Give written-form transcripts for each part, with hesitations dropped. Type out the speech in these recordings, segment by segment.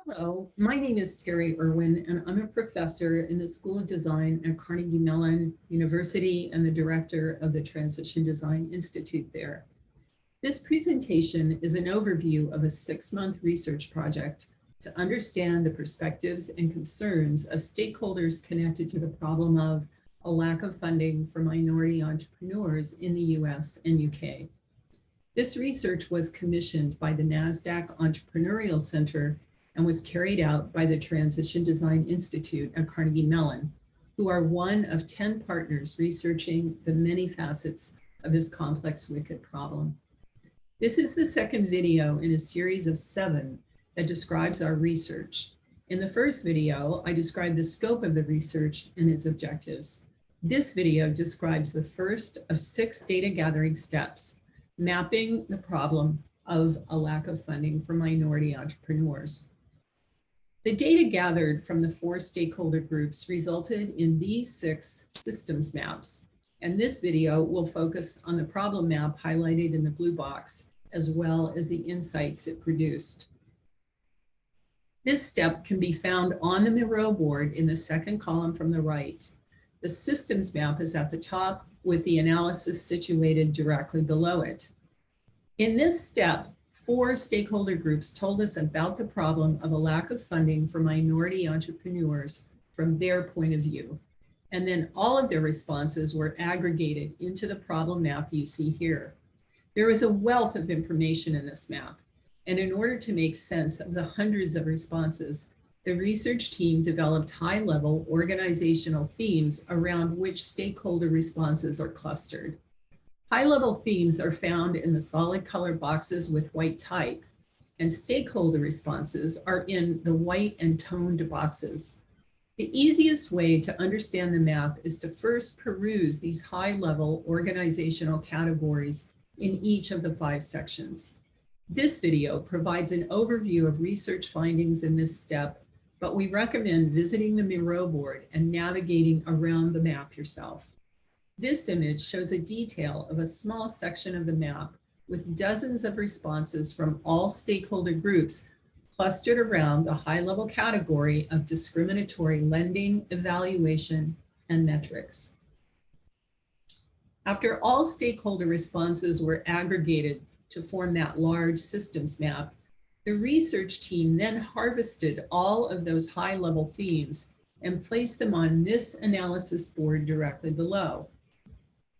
Hello, my name is Terry Irwin, and I'm a professor in the School of Design at Carnegie Mellon University and the director of the Transition Design Institute there. This presentation is an overview of a 6-month research project to understand the perspectives and concerns of stakeholders connected to the problem of a lack of funding for minority entrepreneurs in the US and UK. This research was commissioned by the Nasdaq Entrepreneurial Center and was carried out by the Transition Design Institute at Carnegie Mellon, who are one of 10 partners researching the many facets of this complex wicked problem. This is the second video in a series of 7 that describes our research. In the first video, I described the scope of the research and its objectives. This video describes the first of 6 data gathering steps, mapping the problem of a lack of funding for minority entrepreneurs. The data gathered from the 4 stakeholder groups resulted in these 6 systems maps, and this video will focus on the problem map highlighted in the blue box, as well as the insights it produced. This step can be found on the Miro board in the second column from the right. The systems map is at the top, with the analysis situated directly below it. In this step, 4 stakeholder groups told us about the problem of a lack of funding for minority entrepreneurs from their point of view. And then all of their responses were aggregated into the problem map you see here. There is a wealth of information in this map. And in order to make sense of the hundreds of responses, the research team developed high-level organizational themes around which stakeholder responses are clustered. High-level themes are found in the solid color boxes with white type, and stakeholder responses are in the white and toned boxes. The easiest way to understand the map is to first peruse these high-level organizational categories in each of the 5 sections. This video provides an overview of research findings in this step, but we recommend visiting the Miro board and navigating around the map yourself. This image shows a detail of a small section of the map with dozens of responses from all stakeholder groups clustered around the high-level category of discriminatory lending, evaluation, and metrics. After all stakeholder responses were aggregated to form that large systems map, the research team then harvested all of those high-level themes and placed them on this analysis board directly below.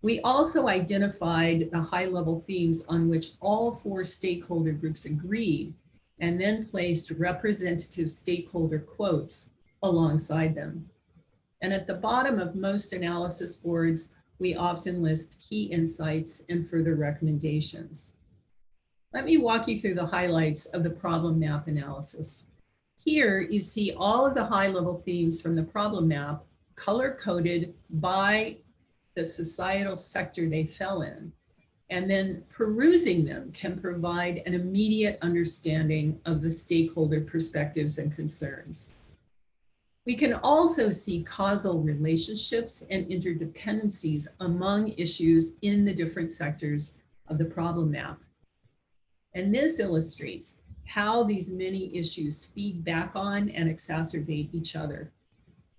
We also identified the high-level themes on which all 4 stakeholder groups agreed, and then placed representative stakeholder quotes alongside them. And at the bottom of most analysis boards, we often list key insights and further recommendations. Let me walk you through the highlights of the problem map analysis. Here you see all of the high-level themes from the problem map color-coded by the societal sector they fell in, and then perusing them can provide an immediate understanding of the stakeholder perspectives and concerns. We can also see causal relationships and interdependencies among issues in the different sectors of the problem map. And this illustrates how these many issues feed back on and exacerbate each other.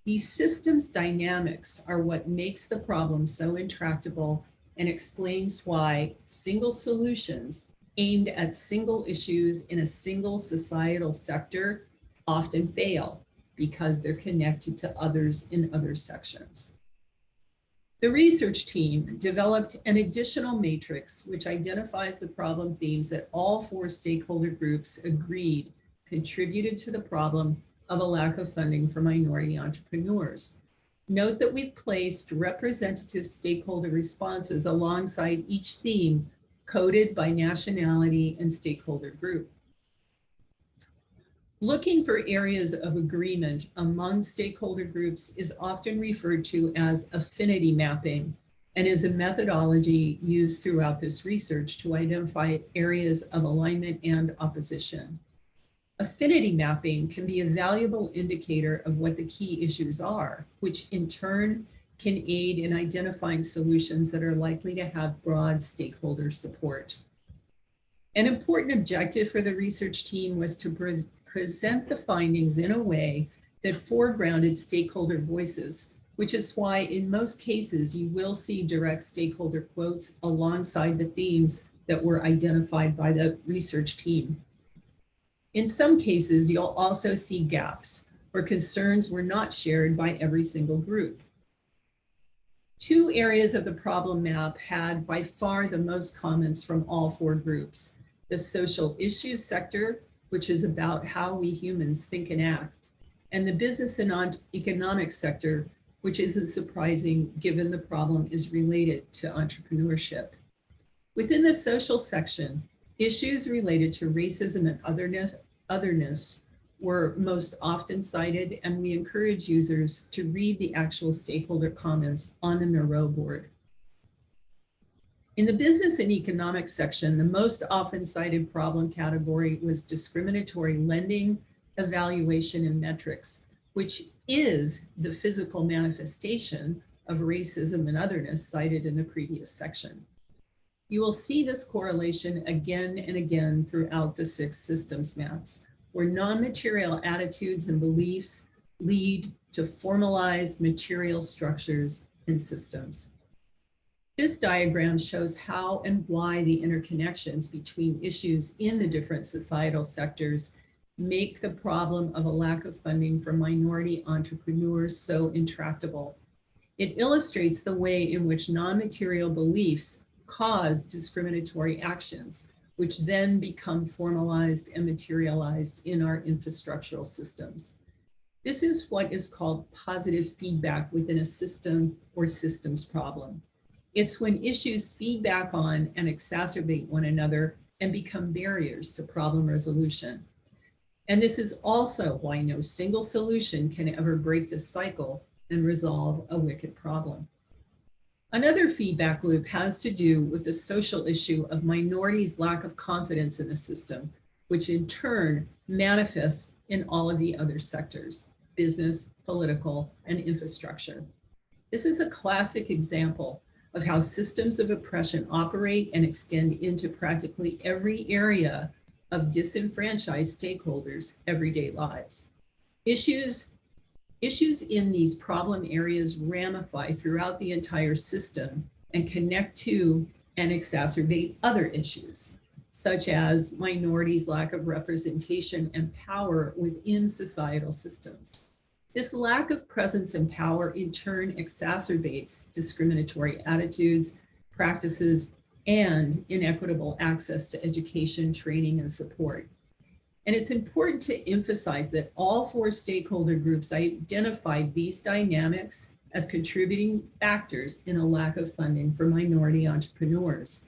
These systems dynamics are what makes the problem so intractable and explains why single solutions aimed at single issues in a single societal sector often fail because they're connected to others in other sections. The research team developed an additional matrix which identifies the problem themes that all 4 stakeholder groups agreed contributed to the problem of a lack of funding for minority entrepreneurs. Note that we've placed representative stakeholder responses alongside each theme coded by nationality and stakeholder group. Looking for areas of agreement among stakeholder groups is often referred to as affinity mapping and is a methodology used throughout this research to identify areas of alignment and opposition. Affinity mapping can be a valuable indicator of what the key issues are, which in turn can aid in identifying solutions that are likely to have broad stakeholder support. An important objective for the research team was to present the findings in a way that foregrounded stakeholder voices, which is why in most cases you will see direct stakeholder quotes alongside the themes that were identified by the research team. In some cases, you'll also see gaps where concerns were not shared by every single group. Two areas of the problem map had by far the most comments from all four groups: the social issues sector, which is about how we humans think and act, and the business and economics sector, which isn't surprising given the problem is related to entrepreneurship. Within the social section, issues related to racism and otherness were most often cited, and we encourage users to read the actual stakeholder comments on the Miro board. In the business and economics section, the most often cited problem category was discriminatory lending, evaluation, and metrics, which is the physical manifestation of racism and otherness cited in the previous section. You will see this correlation again and again throughout the 6 systems maps, where non-material attitudes and beliefs lead to formalized material structures and systems. This diagram shows how and why the interconnections between issues in the different societal sectors make the problem of a lack of funding for minority entrepreneurs so intractable. It illustrates the way in which non-material beliefs cause discriminatory actions, which then become formalized and materialized in our infrastructural systems. This is what is called positive feedback within a system or systems problem. It's when issues feedback on and exacerbate one another and become barriers to problem resolution. And this is also why no single solution can ever break the cycle and resolve a wicked problem. Another feedback loop has to do with the social issue of minorities' lack of confidence in the system, which in turn manifests in all of the other sectors: business, political, and infrastructure. This is a classic example of how systems of oppression operate and extend into practically every area of disenfranchised stakeholders' everyday lives. Issues in these problem areas ramify throughout the entire system and connect to and exacerbate other issues, such as minorities' lack of representation and power within societal systems. This lack of presence and power in turn exacerbates discriminatory attitudes, practices, and inequitable access to education, training, and support. And it's important to emphasize that all 4 stakeholder groups identified these dynamics as contributing factors in a lack of funding for minority entrepreneurs.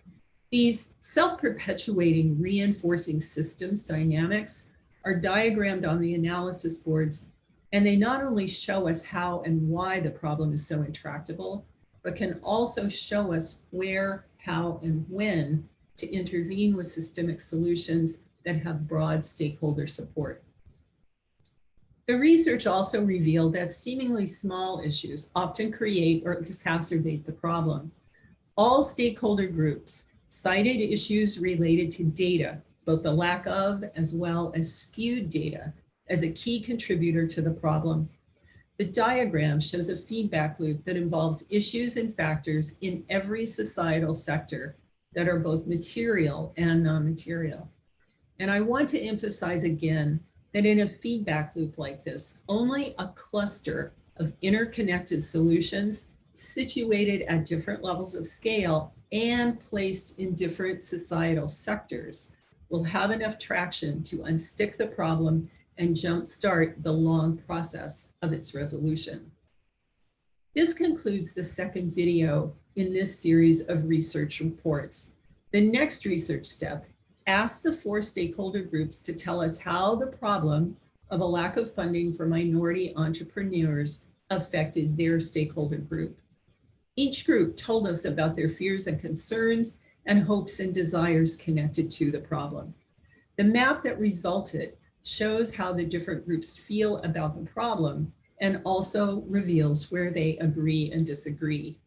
These self-perpetuating reinforcing systems dynamics are diagrammed on the analysis boards, and they not only show us how and why the problem is so intractable, but can also show us where, how, and when to intervene with systemic solutions that have broad stakeholder support. The research also revealed that seemingly small issues often create or exacerbate the problem. All stakeholder groups cited issues related to data, both the lack of as well as skewed data, as a key contributor to the problem. The diagram shows a feedback loop that involves issues and factors in every societal sector that are both material and non-material. And I want to emphasize again that in a feedback loop like this, only a cluster of interconnected solutions situated at different levels of scale and placed in different societal sectors will have enough traction to unstick the problem and jumpstart the long process of its resolution. This concludes the second video in this series of research reports. The next research step asks the 4 stakeholder groups to tell us how the problem of a lack of funding for minority entrepreneurs affected their stakeholder group. Each group told us about their fears and concerns and hopes and desires connected to the problem. The map that resulted shows how the different groups feel about the problem and also reveals where they agree and disagree.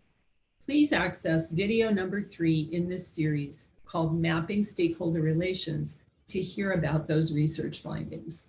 Please access video number 3 in this series called Mapping Stakeholder Relations to hear about those research findings.